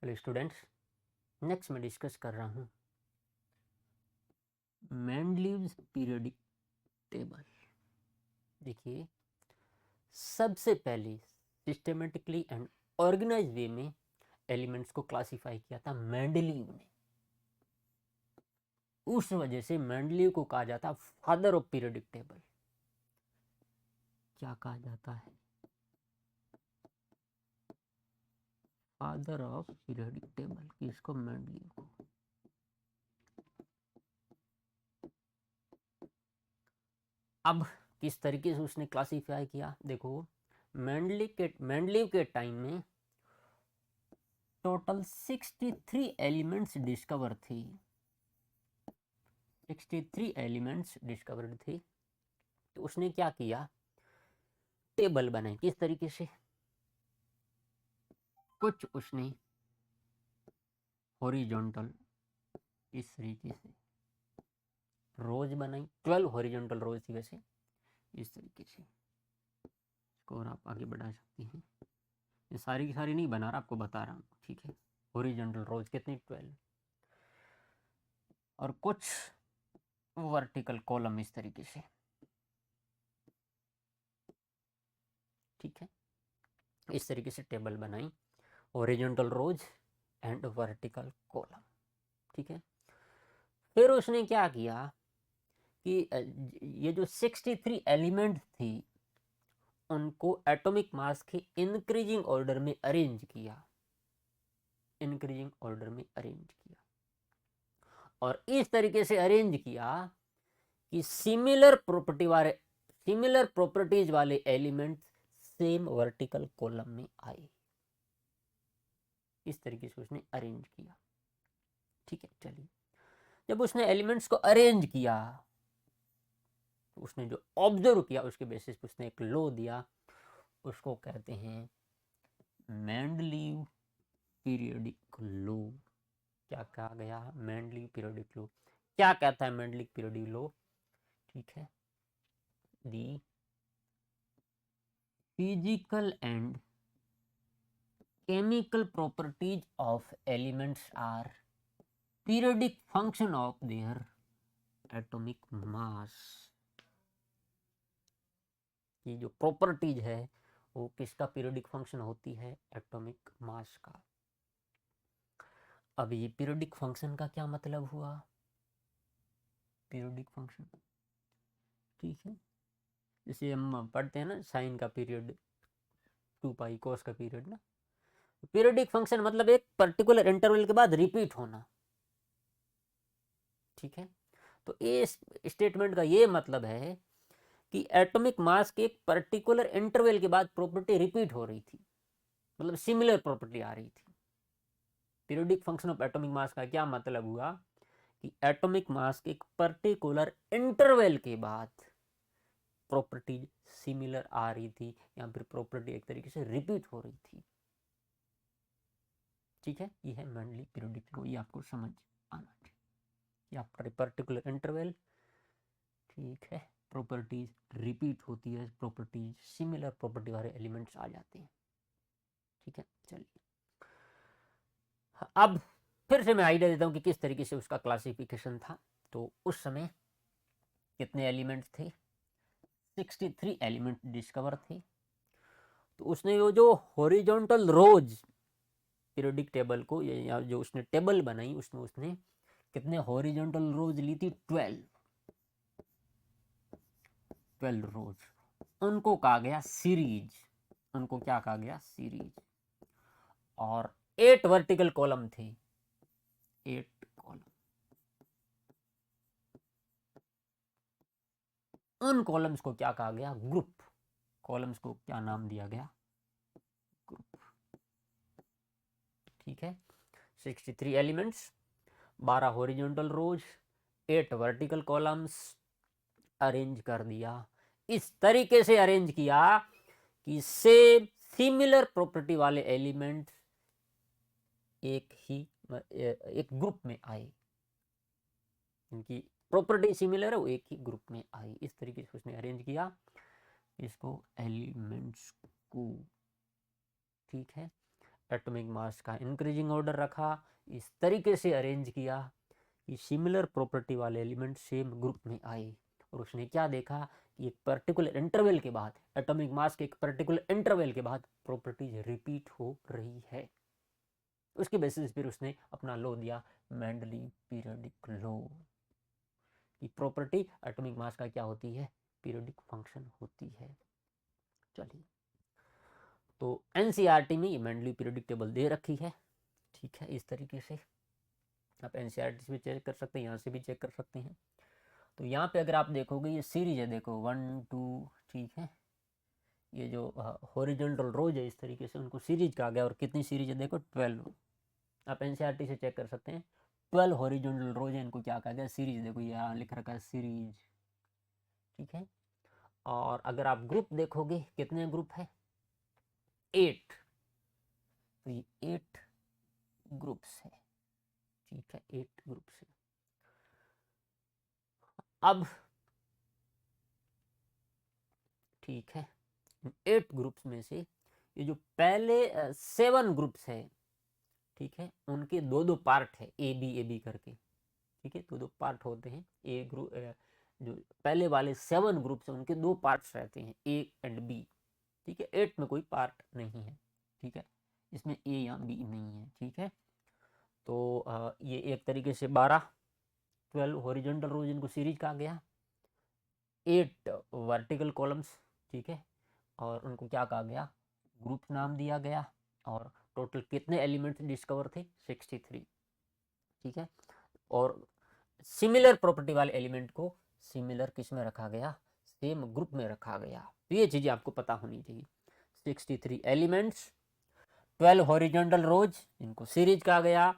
Hello students, next मैं discuss कर रहा हूँ मेंडलीव्स पीरियोडिक टेबल। देखिए, सबसे पहले सिस्टमेटिकली एंड ऑर्गेनाइज वे में एलिमेंट्स को क्लासिफाई किया था मेंडलीव ने। उस वजह से मेंडलीव को कहा जाता फादर ऑफ पीरियोडिक टेबल। क्या कहा जाता है? फादर ऑफ पीरियोडिक टेबल किसको? मेंडलीव को। अब किस तरीके से उसने क्लासिफाई किया? देखो, मेंडलीव के टाइम में टोटल 63 एलिमेंट्स डिस्कवर थी। 63 एलिमेंट्स डिस्कवर्ड थी। तो उसने क्या किया? टेबल बनाई। किस तरीके से? कुछ उसने हॉरिजॉन्टल इस तरीके से रोज बनाई, 12 हॉरिजॉन्टल रोज थी वैसे, इस तरीके से। इसको और आप आगे बढ़ा सकती हैं। ये सारी की सारी नहीं बना रहा, आपको बता रहा हूँ, ठीक है। हॉरिजॉन्टल रोज कितनी? 12। और कुछ वर्टिकल कॉलम इस तरीके से, ठीक है। इस तरीके से टेबल बनाई, horizontal rows and vertical column, ठीक है। फिर उसने क्या किया कि ये जो 63 एलिमेंट थी उनको एटॉमिक मास के इंक्रीजिंग ऑर्डर में अरेंज किया। इंक्रीजिंग ऑर्डर में अरेंज किया और इस तरीके से अरेंज किया कि सिमिलर प्रॉपर्टीज वाले एलिमेंट सेम वर्टिकल कॉलम में आए। इस तरीके से उसने अरेंज किया, ठीक है। चलिए, जब उसने एलिमेंट्स को अरेंज किया तो उसने जो ऑब्जर्व किया उसके बेसिस पे उसने एक लॉ दिया, उसको कहते हैं मेंडलीव पीरियोडिक लॉ। क्या कहा गया? Mendeleev periodic law. क्या कहता है मेंडलीव पीरियोडिक लॉ? ठीक है, the physical and chemical properties of elements are periodic function of their atomic mass। ये जो प्रॉपर्टीज है वो किसका पीरियोडिक फंक्शन होती है? एटॉमिक मास का। अब ये पीरियोडिक फंक्शन का क्या मतलब हुआ? पीरियोडिक फंक्शन, ठीक है, जैसे हम पढ़ते हैं ना साइन का पीरियड, 2 पाई कोस का पीरियड ना। पीरियोडिक फंक्शन मतलब एक पर्टिकुलर इंटरवल के बाद रिपीट होना, ठीक है। तो इस स्टेटमेंट का ये मतलब है कि एटॉमिक मास के एक पर्टिकुलर इंटरवल के बाद प्रॉपर्टी रिपीट हो रही थी, मतलब सिमिलर प्रॉपर्टी आ रही थी। Periodic function of atomic mass का क्या मतलब हुआ कि एटॉमिक मास के एक पर्टिकुलर इंटरवल के बाद प्रॉपर्टी सिमिलर आ रही थी या फिर प्रॉपर्टी एक तरीके से रिपीट हो रही थी, ठीक है। ये है मेंडली पीरियोडिक लॉ, ये आपको समझ आना चाहिए। आफ्टर पर्टिकुलर इंटरवल, ठीक है, प्रॉपर्टीज रिपीट होती है, प्रॉपर्टीज सिमिलर प्रॉपर्टी वाले एलिमेंट्स आ जाते हैं, ठीक है। चलिए, अब फिर से मैं आइडिया देता हूँ कि किस तरीके से उसका क्लासिफिकेशन था। तो उस समय कितने एलिमेंट्स थे? 63 एलिमेंट डिस्कवर थे। तो उसने वो जो हॉरिजॉन्टल रोज पीरियोडिक टेबल को, या जो उसने टेबल बनाई उसमें उसने कितने हॉरिजॉन्टल रोज ली थी? 12 रोज। उनको कहा गया सीरीज। उनको क्या कहा गया? सीरीज। और 8 वर्टिकल कॉलम थे, 8 कॉलम। उन कॉलम्स को क्या कहा गया? ग्रुप। कॉलम्स को क्या नाम दिया गया? ग्रुप, ठीक है। 63 एलिमेंट्स, 12 हॉरिजॉन्टल रोज, 8 वर्टिकल कॉलम्स, अरेंज कर दिया। इस तरीके से अरेंज किया कि सेम सिमिलर प्रॉपर्टी वाले एलिमेंट एक ग्रुप में आए, इनकी प्रॉपर्टी सिमिलर है, वो एक ही ग्रुप में आई। इस तरीके से उसने अरेंज किया इसको, एलिमेंट्स को, ठीक है। एटॉमिक मास का इंक्रीजिंग ऑर्डर रखा, इस तरीके से अरेंज किया कि सिमिलर प्रॉपर्टी वाले एलिमेंट सेम ग्रुप में आए। और उसने क्या देखा कि एक पर्टिकुलर इंटरवल के बाद, एटॉमिक मास के एक पर्टिकुलर इंटरवल के बाद प्रॉपर्टीज रिपीट हो रही है। उसके बेसिस फिर उसने अपना लॉ दिया, मेंडली पीरियोडिक लॉ, कि प्रॉपर्टी एटॉमिक मास का क्या होती है, पीरियोडिक फंक्शन होती है। चलिए, तो एनसीईआरटी में ये मेंडली पीरियोडिक टेबल दे रखी है, ठीक है, इस तरीके से आप एनसीईआरटी से भी चेक कर सकते हैं, यहाँ से भी चेक कर सकते हैं। तो यहाँ पे अगर आप देखोगे ये सीरीज है, देखो 1 2, ठीक है, ये जो हॉरिजॉन्टल रोज है इस तरीके से उनको सीरीज कहा गया। और कितनी सीरीज है देखो 12, आप एनसीईआरटी से चेक कर सकते हैं। 12 हॉरिजॉन्टल रोज है, इनको क्या कहा गया, सीरीज। देखो यहाँ लिख रखा है सीरीज, ठीक है। और अगर आप ग्रुप देखोगे कितने ग्रुप है, 8, तो ये 8 ग्रुप्स है, ठीक है, 8 ग्रुप्स है। अब ठीक है, 8 ग्रुप्स में से ये जो पहले 7 ग्रुप्स है, ठीक है, उनके 2-2 पार्ट है, ए बी करके, ठीक है, 2-2 पार्ट होते हैं। ए ग्रुप जो पहले वाले 7 ग्रुप्स हैं उनके 2 पार्ट्स रहते हैं, ए एंड बी, ठीक है। 8 में कोई पार्ट नहीं है, ठीक है, इसमें ए या बी नहीं है, ठीक है। तो ये एक तरीके से 12 हॉरिजॉन्टल रोज इनको सीरीज कहा गया, 8 वर्टिकल कॉलम्स, ठीक है, और उनको क्या कहा गया, ग्रुप नाम दिया गया। और टोटल कितने एलिमेंट्स डिस्कवर थे, 63, ठीक है। और सिमिलर प्रॉपर्टी वाले एलिमेंट को सिमिलर किस में रखा गया, सेम ग्रुप में रखा गया। तो ये चीजें आपको पता होनी चाहिए। 63 एलिमेंट्स, 12 हॉरिजॉन्टल रोज इनको सीरीज कहा गया,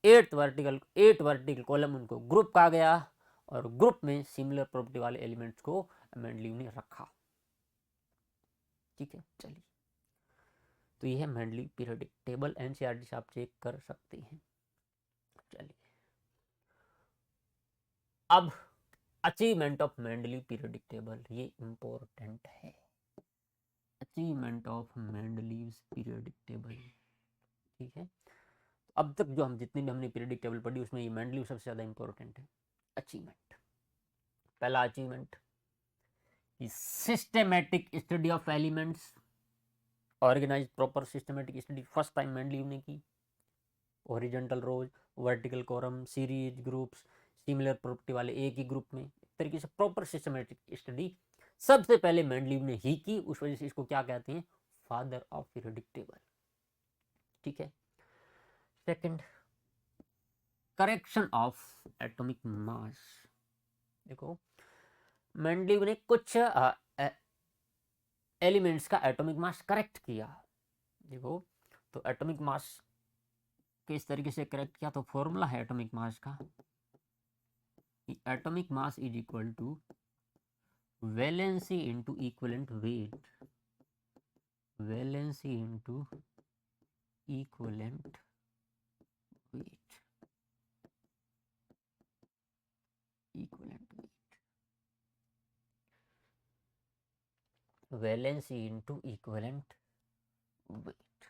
8 वर्टिकल कॉलम उनको ग्रुप कहा गया, और ग्रुप में सिमिलर प्रॉपर्टी वाले एलिमेंट्स को मेंडलीव ने रखा, ठीक है। चलिए, तो ये है मेंडलीव पीरियोडिक टेबल, एनसीईआरटी से आप चेक कर सकते हैं। चलिए, अब achievement of Mendeleev periodic table, ये इंपॉर्टेंट है। Achievement of Mendeleev periodic table, ठीक है। अब तक जो हम जितनी भी हमने पीरियोडिक टेबल पढ़ी उसमें ये मेंडलीव सबसे ज़्यादा इंपॉर्टेंट है। अचीवमेंट, पहला achievement, systematic study of elements, organise proper systematic study first time Mendeleev ने की। Horizontal rows, vertical column, series, groups, similar property वाले एक ही ग्रुप में, एक तरीके से प्रॉपर सिस्टमेटिक स्टडी सबसे पहले मेंडलीव ने ही की। उस वजह से इसको क्या कहते हैं, फादर ऑफ पीरियोडिक टेबल, ठीक है। Second, correction of atomic mass. देखो, मेंडलीव ने कुछ एलिमेंट्स का एटॉमिक मास करेक्ट किया। देखो, तो एटॉमिक मास किस तरीके से करेक्ट किया, तो फॉर्मूला है एटॉमिक मास का, atomic mass is equal to valency into equivalent weight, valency into equivalent weight, equivalent weight, valency into equivalent weight.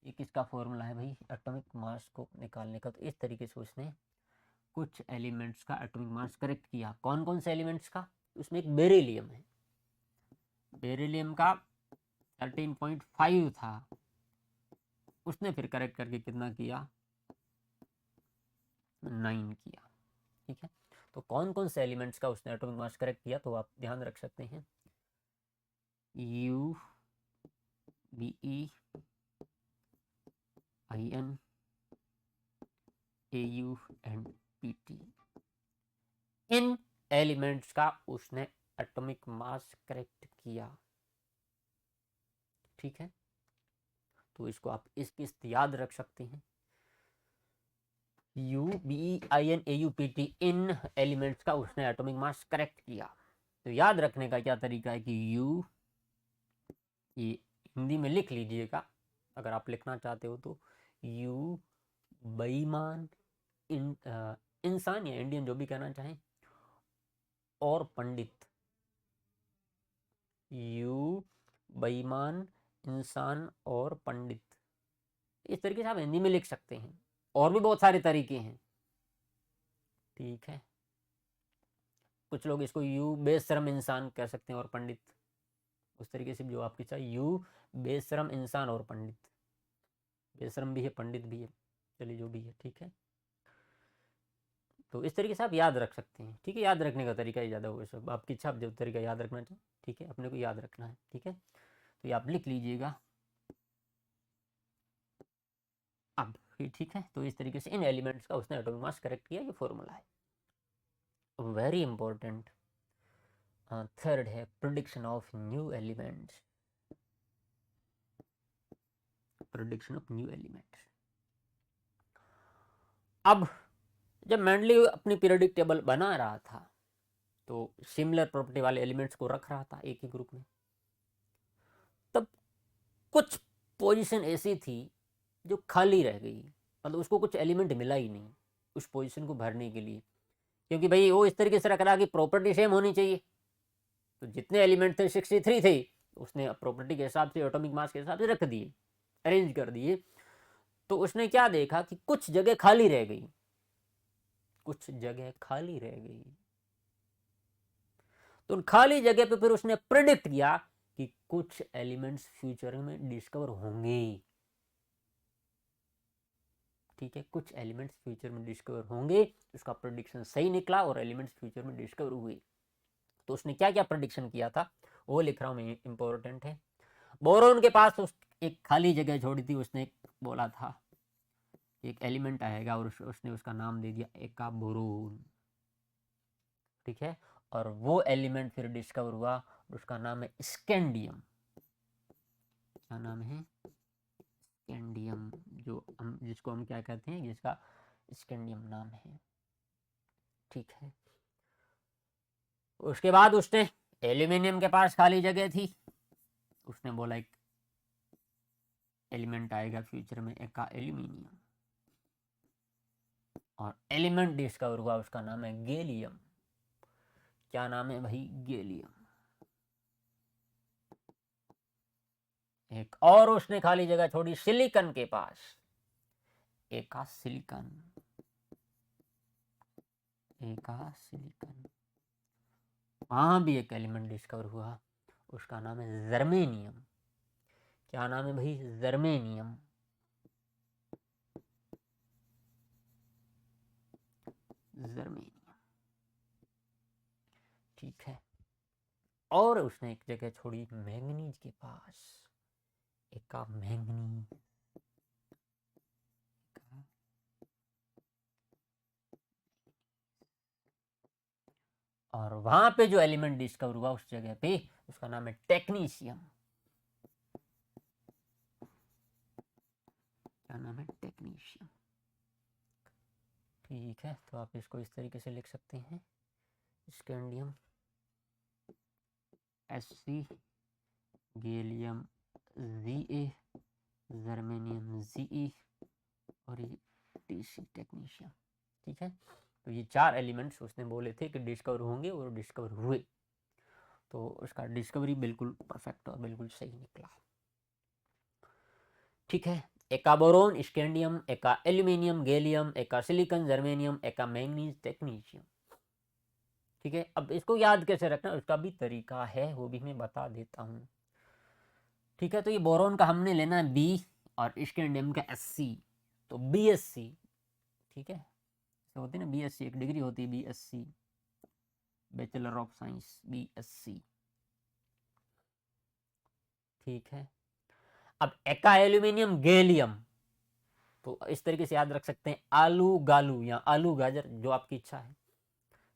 ये किसका फॉर्मूला है भाई, एटॉमिक मास को निकालने का। तो इस तरीके से उसने कुछ एलिमेंट्स का एटॉमिक मास करेक्ट किया। कौन कौन से एलिमेंट्स का, उसमें एक बेरिलियम है, बेरिलियम का 13.5 था, उसने फिर करेक्ट करके कितना किया, 9 किया, ठीक है। तो कौन कौन से एलिमेंट्स का उसने एटॉमिक मास करेक्ट किया, तो आप ध्यान रख सकते हैं, U B E I N A U and P T, इन एलिमेंट्स का उसने एटॉमिक मास करेक्ट किया, ठीक है। तो इसको आप इस याद रख सकते हैं, U B I N A U P T, इन एलिमेंट्स का उसने एटॉमिक मास करेक्ट किया। तो याद रखने का क्या तरीका है कि यू, ये हिंदी में लिख लीजिएगा अगर आप लिखना चाहते हो तो, यू बेईमान इंसान या इंडियन जो भी कहना चाहें, और पंडित, यू बेईमान इंसान और पंडित, इस तरीके से आप हिंदी में लिख सकते हैं। और भी बहुत सारे तरीके हैं, ठीक है। कुछ लोग इसको यू बेशरम इंसान कह सकते हैं और पंडित, उस तरीके से जो आपकी चाहिए, यू बेशरम इंसान और पंडित, बेशरम भी है पंडित भी है, चलिए जो भी है, ठीक है। तो इस तरीके से आप याद रख सकते हैं, ठीक है। याद रखने का तरीका ही ज़्यादा होगा, सब आपकी इच्छा, आप जो तरीका याद रखना चाहिए, ठीक है, अपने को याद रखना है, ठीक है। तो ये आप लिख लीजिएगा अब, ठीक है। तो इस तरीके से इन एलिमेंट्स का उसने एटॉमिक मास करेक्ट किया, ये फॉर्मूला है। वेरी इंपॉर्टेंट थर्ड है prediction of new elements, prediction of new elements. अब जब मेंडली अपनी पीरियोडिक टेबल बना रहा था तो सिमिलर प्रॉपर्टी वाले एलिमेंट्स को रख रहा था एक ही ग्रुप में, तब कुछ पोजीशन ऐसी थी जो खाली रह गई, मतलब उसको कुछ एलिमेंट मिला ही नहीं उस पोजीशन को भरने के लिए, क्योंकि भाई वो इस तरीके से रख रहा कि प्रॉपर्टी सेम होनी चाहिए। तो जितने एलिमेंट थे 63 थे, उसने प्रॉपर्टी के हिसाब से एटॉमिक मास के हिसाब से रख दिए, अरेंज कर दिए। तो उसने क्या देखा कि कुछ जगह खाली रह गई, कुछ जगह खाली रह गई। तो उन खाली जगह पे फिर उसने प्रेडिक्ट किया कि कुछ एलिमेंट्स फ्यूचर में डिस्कवर होंगे, ठीक है, कुछ एलिमेंट्स फ्यूचर में डिस्कवर होंगे। उसका प्रेडिक्शन सही निकला और एलिमेंट्स फ्यूचर में डिस्कवर हुए। तो उसने क्या क्या प्रेडिक्शन किया था वो लिख रहा हूं मैं, इंपॉर्टेंट है। बोरोन के पास एक खाली जगह छोड़ी थी, उसने बोला था एक एलिमेंट आएगा और उसने उसका नाम दे दिया एका बोरोन, ठीक है। और वो एलिमेंट फिर डिस्कवर हुआ, उसका नाम है स्कैंडियम। क्या नाम है? स्कैंडियम, जो हम जिसको हम क्या कहते हैं, जिसका स्कैंडियम नाम है, ठीक है। उसके बाद उसने एल्यूमिनियम के पास खाली जगह थी, उसने बोला एक एलिमेंट आएगा फ्यूचर में एका एल्यूमिनियम, और एलिमेंट डिस्कवर हुआ, उसका नाम है गैलियम। क्या नाम है भाई? गैलियम। एक और उसने खाली जगह छोड़ी सिलिकॉन के पास, एका सिलिकॉन, एका सिलिकॉन। वहां भी एक एलिमेंट डिस्कवर हुआ, उसका नाम है जर्मेनियम। क्या नाम है भाई? जर्मेनियम। जर्मेनियम, ठीक है। और उसने एक जगह छोड़ी मैंगनीज के पास, एका मैंगनीज। और वहां पे जो एलिमेंट डिस्कवर हुआ उस जगह पे, उसका नाम है टेक्नीशियम। क्या नाम है? टेक्नीशियम, ठीक है। तो आप इसको इस तरीके से लिख सकते हैं, scandium Sc, gallium Za, germanium Ze, और ये Tc, टेक्नीशियम, ठीक है। तो ये चार एलिमेंट्स उसने बोले थे कि डिस्कवर होंगे और डिस्कवर हुए। तो उसका डिस्कवरी बिल्कुल परफेक्ट और बिल्कुल सही निकला, ठीक है। एका बोरोन, स्कैंडियम, एका एल्यूमिनियम, गैलियम, एका सिलिकॉन, जर्मेनियम, एका मैंगनीज, टेक्नीशियम, ठीक है। अब इसको याद कैसे रखना, उसका भी तरीका है, वो भी मैं बता देता हूँ, ठीक है। तो ये बोरोन का हमने लेना है बी और स्कैंडियम का Sc, तो BSc, ठीक है। तो होती है ना BSc, एक डिग्री होती है BSc, bachelor of science, BSc, ठीक है। अब एका एल्यूमिनियम गैलियम, तो इस तरीके से याद रख सकते हैं, आलू गालू या आलू गाजर, जो आपकी इच्छा है,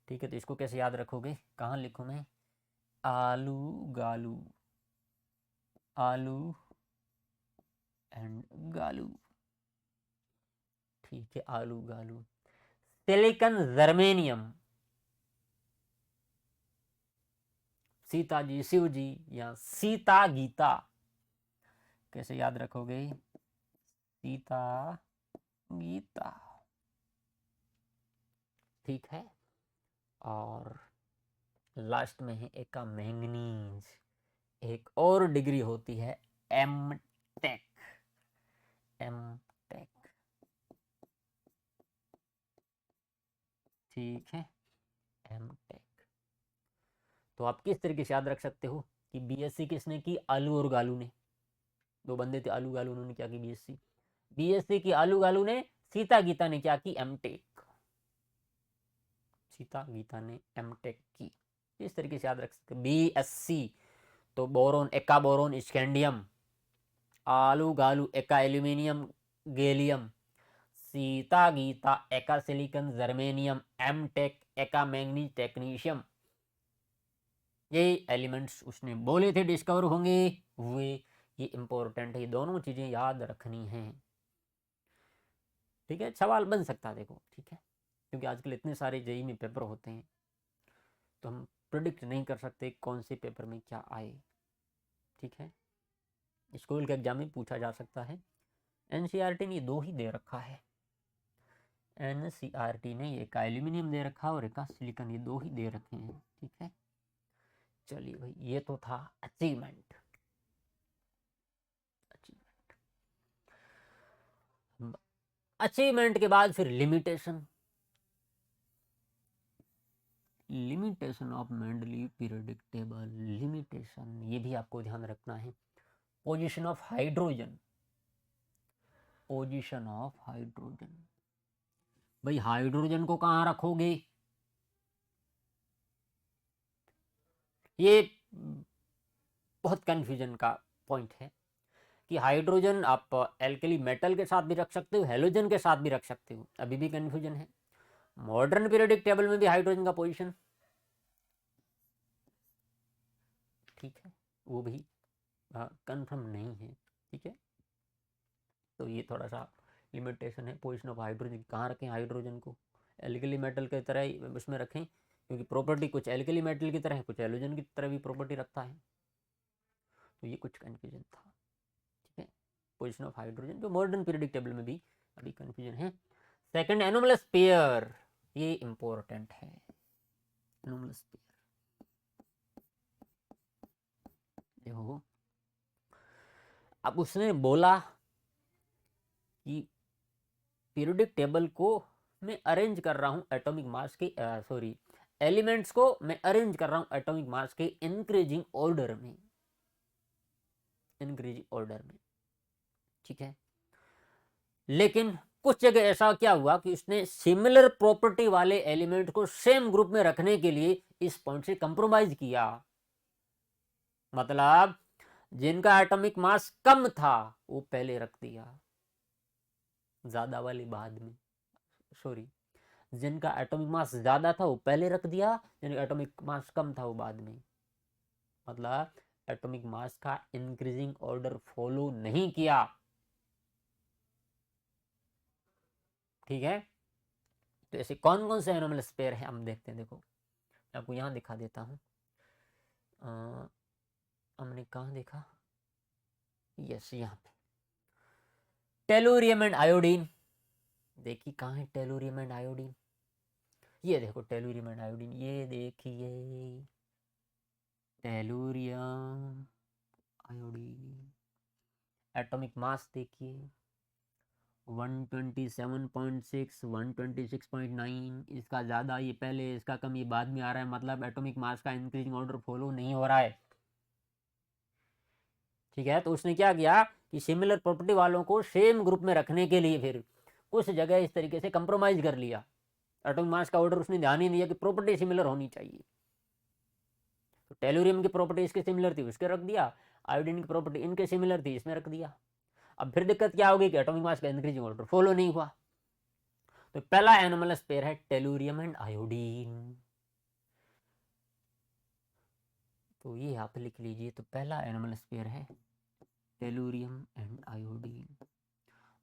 ठीक है। तो इसको कैसे याद रखोगे, कहाँ लिखूं मैं? आलू गालू, आलू एंड गालू, ठीक है, आलू गालू। सिलिकॉन जर्मेनियम, सीता जी, शिव जी, या सीता गीता, कैसे याद रखोगे? सीता गीता, ठीक है। और लास्ट में है एका मैंगनीज, एक और डिग्री होती है एम टेक, एम टेक, ठीक है, एम टेक। तो आप किस तरीके से याद रख सकते हो कि बीएससी किसने की, आलू और गालू ने, दो बंदे थे आलू गालू, उन्होंने क्या की बीएससी, बीएससी की आलू गालू ने, सीता गीता ने क्या की, एमटेक, सीता गीता ने एमटेक की। इस तरीके से याद रख सकते, बीएससी तो बोरोन, एका बोरोन स्कैंडियम, आलू गालू एका एल्यूमिनियम गैलियम, सीता गीता एका सिलिकॉन जर्मेनियम, एमटेक एका मैंगनीज टेक्नीशियम। ये एलिमेंट्स उसने बोले थे डिस्कवर होंगे, हुए। ये इंपॉर्टेंट है, ये दोनों चीजें याद रखनी हैं, ठीक है। सवाल बन सकता है देखो, ठीक है, क्योंकि आजकल इतने सारे जेईई में पेपर होते हैं तो हम प्रिडिक्ट नहीं कर सकते कौन से पेपर में क्या आए, ठीक है। स्कूल के एग्जाम में पूछा जा सकता है। एनसीईआरटी ने दो ही दे रखा है, एनसीईआरटी ने एक एल्यूमिनियम दे रखा और एक सिलिकॉन, ये दो ही दे रखे हैं, ठीक है। चलिए भाई, ये तो था अचीवमेंट। अचीवमेंट के बाद फिर limitation, limitation of Mendeley periodic table. Limitation ये भी आपको ध्यान रखना है। Position of hydrogen, position of hydrogen, भाई हाइड्रोजन को कहां रखोगे, ये बहुत कंफ्यूजन का पॉइंट है कि हाइड्रोजन आप एल्कली मेटल के साथ भी रख सकते हो, हेलोजन के साथ भी रख सकते हो, अभी भी कंफ्यूजन है। मॉडर्न पीरियोडिक टेबल में भी हाइड्रोजन का पोजीशन, ठीक है, वो भी कंफर्म नहीं है, ठीक है। तो ये थोड़ा सा लिमिटेशन है, पोजीशन ऑफ हाइड्रोजन, कहाँ रखें हाइड्रोजन को, एल्कली मेटल की तरह ही उसमें रखें, क्योंकि प्रॉपर्टी कुछ एल्कली मेटल की तरह है, कुछ हेलोजन की तरह भी प्रॉपर्टी रखता है। तो ये कुछ कन्फ्यूजन था, ठीक है। पोजीशन ऑफ हाइड्रोजन जो मॉडर्न पीरियोडिक टेबल में भी अभी कन्फ्यूजन है। सेकंड एनोमलस पेयर, ये इंपॉर्टेंट है, एनोमलस पेयर। देखो अब उसने बोला कि पीरियोडिक टेबल को मैं अरेंज कर रहा हूं एटॉमिक मास के, सॉरी एलिमेंट्स को मैं अरेंज कर रहा हूं एटॉमिक मास के इंक्रीजिंग ऑर्डर में, इंक्रीजिंग ऑर्डर में, ठीक है। लेकिन कुछ जगह ऐसा क्या हुआ कि उसने सिमिलर प्रॉपर्टी वाले एलिमेंट को सेम ग्रुप में रखने के लिए इस पॉइंट से कंप्रोमाइज किया। मतलब जिनका एटॉमिक मास कम था वो पहले रख दिया, ज्यादा वाले बाद में, सॉरी जिनका एटॉमिक मास ज्यादा था वो पहले रख दिया, जिनका एटॉमिक मास कम था वो बाद में। मतलब एटॉमिक मास का इंक्रीजिंग ऑर्डर फॉलो नहीं किया, ठीक है। तो ऐसे कौन कौन से एनोमलस पेयर है हम देखते हैं। देखो मैं आपको यहाँ दिखा देता हूँ, हमने कहाँ देखा, यस यहाँ पे टेलुरियम एंड आयोडीन। देखिए कहाँ है टेलुरियम एंड आयोडीन, ये देखो टेलुरियम एंड आयोडीन, ये देखिए टेलुरियम आयोडीन। एटॉमिक मास देखिए 127.6, 126.9, इसका ज़्यादा ये पहले, इसका कम ये बाद में आ रहा है। मतलब एटॉमिक मास का इंक्रीजिंग ऑर्डर फॉलो नहीं हो रहा है, ठीक है। तो उसने क्या किया कि सिमिलर प्रॉपर्टी वालों को सेम ग्रुप में रखने के लिए फिर कुछ जगह इस तरीके से कंप्रोमाइज कर लिया। एटॉमिक मास का ऑर्डर उसने ध्यान ही नहीं दिया कि प्रॉपर्टी सिमिलर होनी चाहिए। तो टेलुरियम की प्रॉपर्टी इसके सिमिलर थी, उसके रख दिया, आयोडीन की प्रॉपर्टी इनके सिमिलर थी, इसमें रख दिया। अब फिर दिक्कत क्या होगी कि एटॉमिक मास का इंक्रीजिंग ऑर्डर फॉलो नहीं हुआ। तो पहला एनोमलस पेयर है टेलुरियम एंड आयोडीन, तो ये आप लिख लीजिए। तो पहला एनोमलस पेयर है टेलुरियम एंड आयोडीन।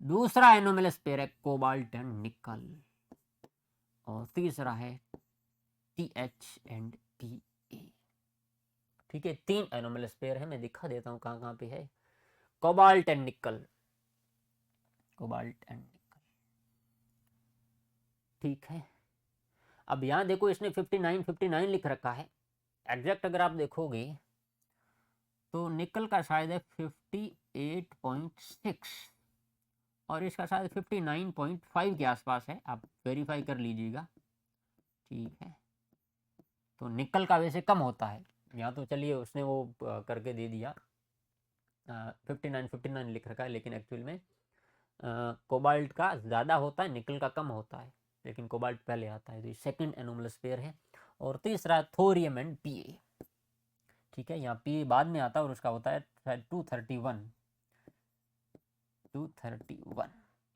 दूसरा एनोमलस पेयर है कोबाल्ट एंड निकल, और तीसरा है TH एंड PA, ठीक है। तीन एनोमलस पेयर है, मैं दिखा देता हूं कहां कहां पे है। कोबाल्ट एंड निकल, कोबाल्ट एंड निकल, ठीक है। अब यहां देखो इसने 59 लिख रखा है, एग्जैक्ट अगर आप देखोगे तो निकल का शायद है 58.6, और इसका शायद 59.5 के आसपास है, आप वेरीफाई कर लीजिएगा, ठीक है। तो निकल का वैसे कम होता है, यहाँ तो चलिए उसने वो करके दे दिया 59 लिख रखा है, लेकिन एक्चुअल में कोबाल्ट का ज़्यादा होता है, निकल का कम होता है, लेकिन कोबाल्ट पहले आता है। तो ये सेकंड एनोमलस पेयर है। और तीसरा थोरियम एंड पीए, ठीक है, यहाँ पीए बाद में आता है और उसका होता है 231,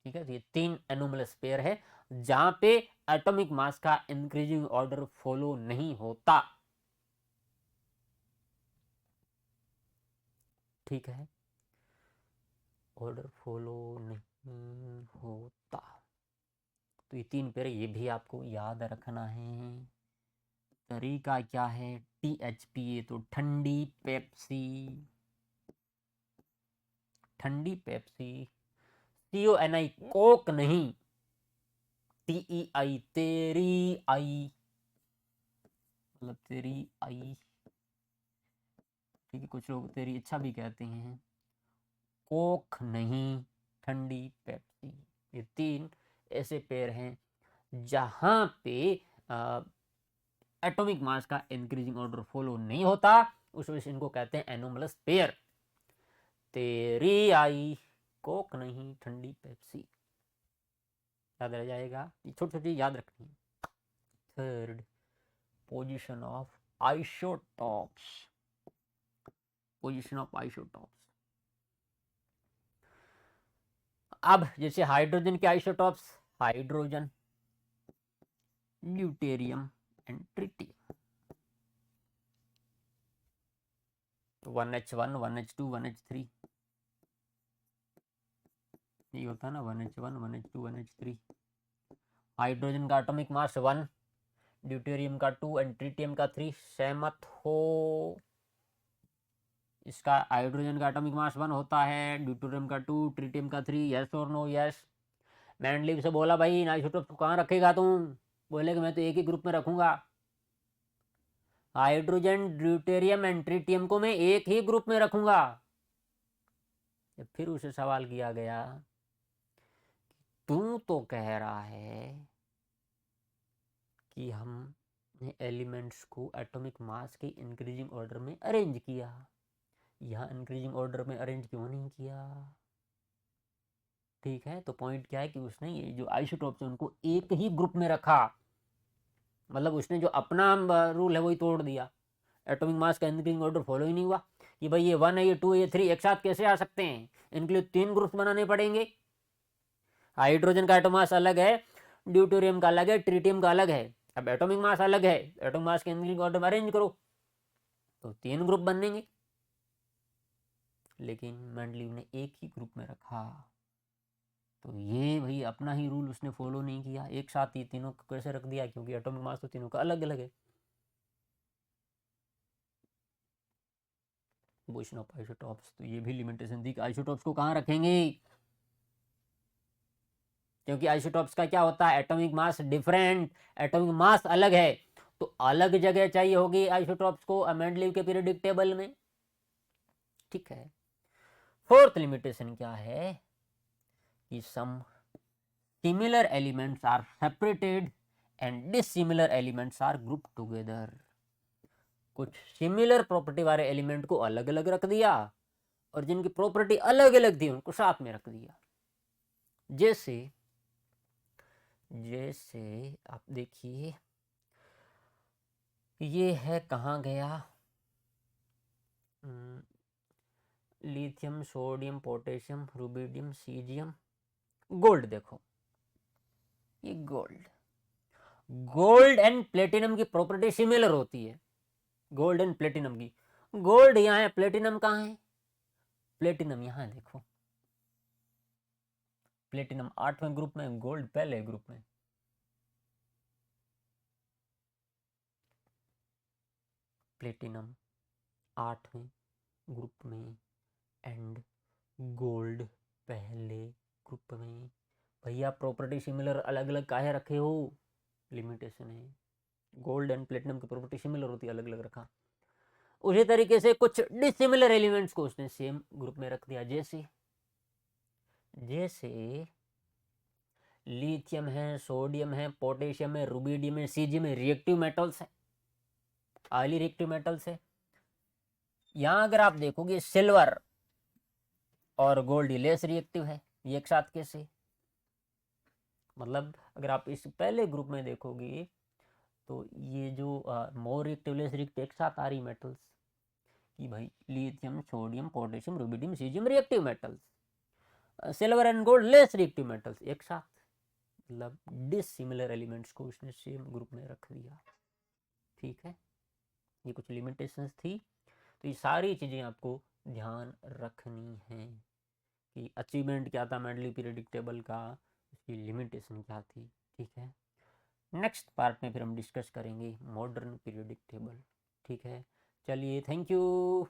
ठीक है। तो ये 3 एनोमलस पेयर है जहाँ पे एटॉमिक मास का इंक्रीजिंग ऑर्डर फॉलो नहीं होता, ठीक है, ऑर्डर फॉलो नहीं होता। तो ये 3 पेयर, ये भी आपको याद रखना है। तरीका क्या है, THPA तो ठंडी पेप्सी, CONI कोक नहीं, TEI तेरी आई, मतलब तेरी आई, ठीक है, कुछ लोग तेरी इच्छा भी कहते हैं, कोक नहीं, ठंडी पेप्सी। ये 3 ऐसे पेयर हैं जहां पे एटॉमिक मास का इंक्रीजिंग ऑर्डर फॉलो नहीं होता, उस वजह से इनको कहते हैं एनोमलस पेयर। तेरी आई, कोक नहीं, ठंडी पेप्सी, याद रह जाएगा, ये छोटी छोटी याद रखनी है। थर्ड, पोजीशन ऑफ आइसोटॉप्स, अब जैसे हाइड्रोजन के isotopes, hydrogen, deuterium and tritium, 1H1, 1H2, 1H3, ये होता है ना 1H1, 1H2, 1H3। हाइड्रोजन का एटॉमिक मास 1, ड्यूटेरियम का 2 एंड ट्रिटियम का 3। सहमत हो? इसका हाइड्रोजन का एटॉमिक मास 1 होता है, ड्यूटेरियम का 2, ट्रिटियम का 3। यस और नो? यस। मैंडलीव से बोला भाई इन आइसोटोप्स को कहाँ रखेगा तुम? बोले कि मैं तो एक ही ग्रुप में रखूंगा, हाइड्रोजन, ड्यूटेरियम एंड ट्रिटियम को मैं एक ही ग्रुप में रखूंगा। फिर उसे सवाल किया गया, तू तो कह रहा है कि हमने एलिमेंट्स को एटॉमिक मास के इंक्रीजिंग ऑर्डर में अरेंज किया, यहाँ इंक्रीजिंग ऑर्डर में अरेंज क्यों नहीं किया? ठीक है, तो पॉइंट क्या है कि उसने ये जो आइसोटोप्स है उनको एक ही ग्रुप में रखा, मतलब उसने जो अपना रूल है वही तोड़ दिया। एटॉमिक मास का इंक्रीजिंग ऑर्डर फॉलो ही नहीं हुआ कि भाई ये 1 है, ये 2 है, ये 3 एक साथ कैसे आ सकते हैं, इनके लिए 3 ग्रुप्स बनाने पड़ेंगे। हाइड्रोजन का एटॉमिक मास अलग है, ड्यूटेरियम का अलग है, ट्रिटियम का अलग है। अब एटॉमिक मास अलग है, एटॉमिक मास के इंक्रीजिंग ऑर्डर में अरेंज करो तो 3 ग्रुप बनेंगे, लेकिन मेंडलीव ने एक ही ग्रुप में रखा। तो ये भाई अपना ही रूल उसने फॉलो नहीं किया, एक साथ ही तीनों को कैसे रख दिया, क्योंकि एटॉमिक मास तो तीनों का अलग अलग है। पोजीशन ऑफ आइसोटॉप्स, तो ये भी लिमिटेशन थी कि आइसोटॉप्स को कहाँ रखेंगे, क्योंकि आइसोटॉप्स का क्या होता है, एटॉमिक मास डिफरेंट, एटॉमिक मास अलग है, तो अलग जगह चाहिए होगी आइसोटॉप्स को मेंडलीव के पीरियोडिक टेबल में। ठीक है। फोर्थ लिमिटेशन क्या है कि some similar elements are separated and dissimilar elements are group together. कुछ सिमिलर प्रॉपर्टी वाले एलिमेंट को अलग अलग रख दिया और जिनकी प्रॉपर्टी अलग अलग थी उनको साथ में रख दिया। जैसे जैसे आप देखिए, ये है कहाँ गया, lithium, sodium, potassium, rubidium, caesium, gold. देखो ये गोल्ड एंड प्लेटिनम की प्रॉपर्टी सिमिलर होती है, गोल्ड एंड प्लेटिनम की। गोल्ड यहाँ है, प्लेटिनम कहाँ है? प्लेटिनम यहाँ है, देखो प्लेटिनम 8वें ग्रुप में, गोल्ड पहले ग्रुप में। प्लेटिनम 8वें ग्रुप में एंड गोल्ड पहले ग्रुप में। भैया प्रॉपर्टी सिमिलर अलग अलग काहे रखे हो? लिमिटेशन है, गोल्ड एंड प्लेटिनम की प्रॉपर्टी सिमिलर होती है, अलग अलग रखा। उसी तरीके से कुछ डिसिमिलर एलिमेंट्स को उसने सेम ग्रुप में रख दिया। जैसे लिथियम है, सोडियम है, पोटेशियम है, रुबिडियम है, सीजियम है, रिएक्टिव मेटल्स है, हाईली रिएक्टिव मेटल्स है। यहाँ अगर आप देखोगे सिल्वर और गोल्ड लेस रिएक्टिव है, ये एक साथ कैसे? मतलब अगर आप इस पहले ग्रुप में देखोगे तो ये जो मोर रिएक्टिव लेस रिएक्टिव एक साथ आ रही मेटल्स कि भाई lithium, sodium, potassium, rubidium, caesium reactive metals, silver and gold less reactive metals एक साथ, मतलब डिसिमिलर एलिमेंट्स को इसने सेम ग्रुप में रख दिया। ठीक है, ये कुछ लिमिटेशंस थी, तो ये सारी चीज़ें आपको ध्यान रखनी है कि अचीवमेंट क्या था मेंडली पीरियोडिक टेबल का, उसकी लिमिटेशन क्या थी। ठीक है, नेक्स्ट पार्ट में फिर हम डिस्कस करेंगे मॉडर्न पीरियोडिक टेबल। ठीक है, चलिए, थैंक यू।